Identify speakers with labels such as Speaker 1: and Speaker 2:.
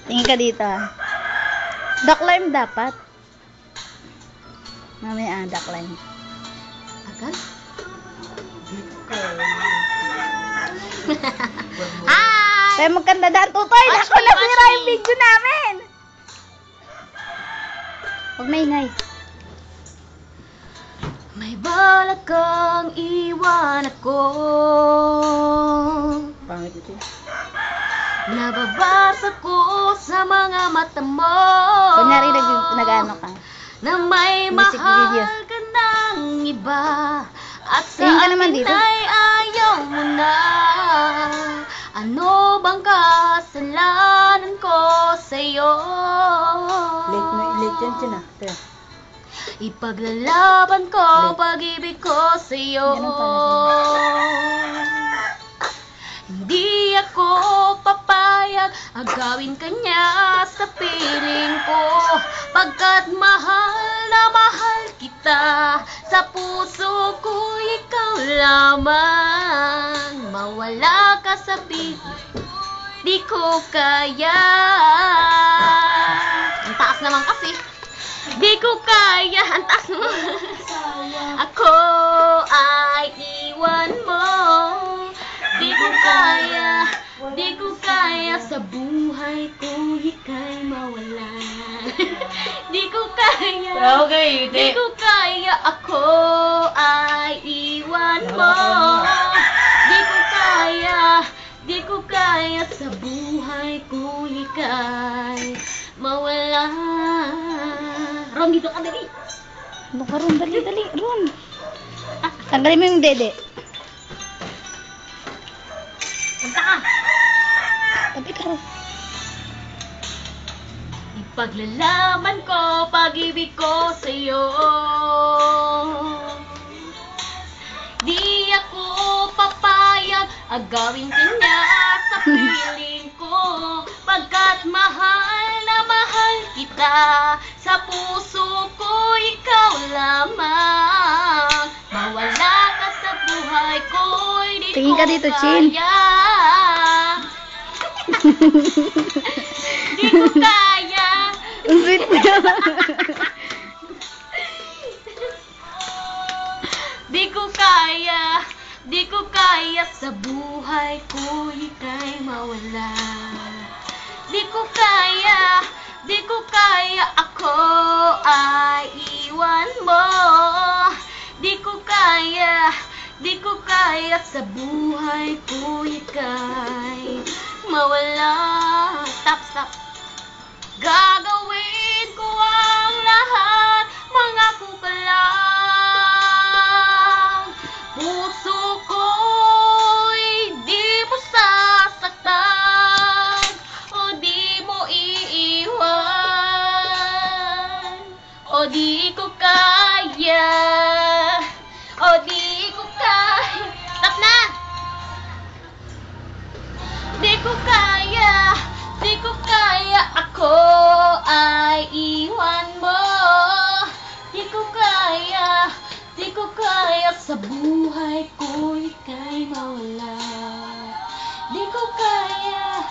Speaker 1: Tingin ka dito. Duckline dapat. Mamaya duckline.
Speaker 2: Agad?
Speaker 1: Hi! Tayo magkanda daan, Tutoy! Ako nasira yung video namin! Huwag maingay.
Speaker 2: May balak kang iwan ako.
Speaker 1: Pangit ito.
Speaker 2: Nababasa ko sa mga mata mo.
Speaker 1: Kunyari nag-ano ka.
Speaker 2: Na may
Speaker 1: Music
Speaker 2: mahal
Speaker 1: video.
Speaker 2: ka ng iba. At sa
Speaker 1: Tingin ka naman
Speaker 2: akin
Speaker 1: dito.
Speaker 2: ay ayaw mo na. Ano bang kasalanan ko sa'yo?
Speaker 1: Late yan dyan ah. Ito.
Speaker 2: Ipaglalaban ko pag-ibig ko sa'yo.
Speaker 1: Ganun pala.
Speaker 2: Hindi ako papayag agawin ka niya sa piling ko. Pagkat mahal na mahal kita, sa puso ko ikaw lamang. Mawala ka sa piling, di ko kaya. Ang taas naman kasi. Di ko kaya, ang taas naman. Ako ay iwan mo. Di ko kaya sa buhay ko ika'y mawala. Di ko kaya,
Speaker 1: Okay,
Speaker 2: di ko kaya ako ay iwan mo. Di ko kaya sa buhay ko ika'y mawala. Ron, dito ka dali.
Speaker 1: Ano ka Ron? Dali, Ron. Tanggalin mo yung dede.
Speaker 2: Punta ka.
Speaker 1: Tabi ka Ron.
Speaker 2: Ipaglalaban ko pag-ibig ko sa'yo. Di ako papayag agawin ka niya sa piling ko. Pagkat mahal na mahal kita, sa puso ko ikaw lamang. Mawala ka sa buhay ko, di
Speaker 1: Tingin ka
Speaker 2: ko
Speaker 1: dito, Chin.
Speaker 2: kaya. Di ko kaya.
Speaker 1: Ang sweet niya.
Speaker 2: Di ko kaya sa buhay ko ika'y mawala. Di ko kaya ako ay iwan mo. Di ko kaya sa buhay ko ika'y mawala. Stop. Gagawin ko ang lahat, mangako ka lang. Puso ko'y di mo sasaktan, o di mo iiwan, o di ko kaya, Stop na! Di ko kaya ako ay iwan mo. Di ko kaya sa buhay ko ika'y mawala. Di ko kaya